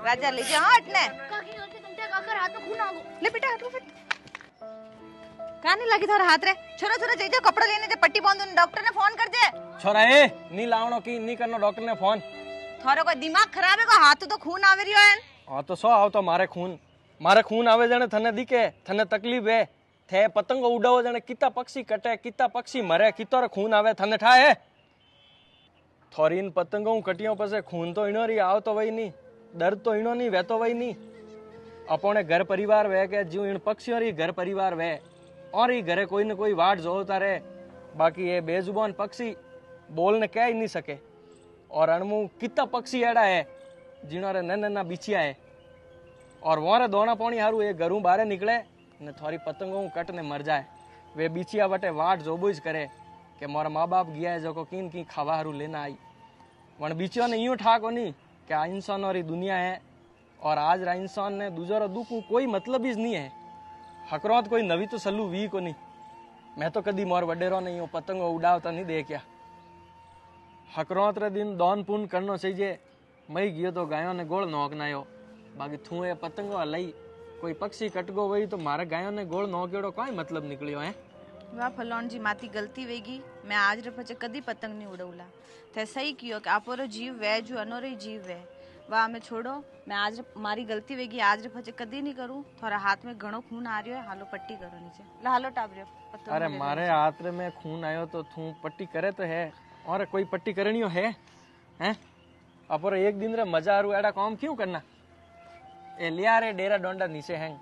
राजा लीजिए हाथ ने काकी गलती तुमते काकर हाथ में खून आ गयो। ले बेटा हाथ में क्या नहीं लगी थारा हाथ रे छोरा छोरा जई जा कपड़ा लेने जे पट्टी बांधो डॉक्टर ने फोन कर दे छोरा ए नी लावणो की नी करनो डॉक्टर ने फोन थारो कोई दिमाग खराब है को हाथ तो खून आवे रियो है हां तो सो आवतो मारे खून आवे जने थने दिखे थने तकलीफ है थे पतंगो उडावो जने किता पक्षी कटे किता पक्षी मरे कितोर खून आवे थने ठाए थोरीन पतंगो कटियो पसे खून तो इनो री आवतो वई नी दर्द तो इनो नी वेतो वई नी अपने घर परिवार वे के जीव इन पक्षियों री घर परिवार वे और ही घरे कोई न कोई वाट जोता रहे बाकी ये बेजुबान पक्षी बोलने कह ही नहीं सके और अणमु कितना पक्षी एड़ा है जिन्होंने नन्ना बिछिया है और वहां दोना पानी हारू ये घरू बारे निकले ने थोड़ी पतंगों कट ने मर जाए वे बिछिया बटे वाट जोबुज करे कि मोरा माँ बाप गया है जो को किन की खावा हारू लेना आई वन बिछियो ने यूं ठाको नहीं कि आ इंसान और दुनिया है और आज रा इंसान ने दूसरा दुख कोई मतलब ही नहीं है हकरोत कोई नवी तो सलू वी को नहीं मैं तो कदी मोर वडेरो नहीं हूँ पतंगो उड़ावता नहीं देखा हकरोत रे दिन दौन पुन करनो चाहिए मई गयो तो गायों ने गोल नोक नायो बाकी थू ये पतंगो हलाई कोई पक्षी कटगो वही तो मारे गायों ने गोल नोकेड़ो कोई मतलब निकलियो है वाह फलोन जी माती गलती वेगी मैं आज रे पचे कदी पतंग नहीं उड़ौला थे सही कियो कि आपोरो जीव वे जो अनोरे जीव वे वाह मैं छोड़ो मैं आज मारी गलती वेगी आज रे पचे कदी नहीं करूं थोड़ा हाथ में घणो खून आ रियो है हालो पट्टी करो नीचे ला हालो टाबरियो अरे मारे हाथ रे में खून आयो तो थू पट्टी करे तो है और कोई पट्टी करनियो है हैं अपर एक दिन रे मजा आरू एड़ा काम क्यों करना ए लिया रे डेरा डोंडा नीचे हैं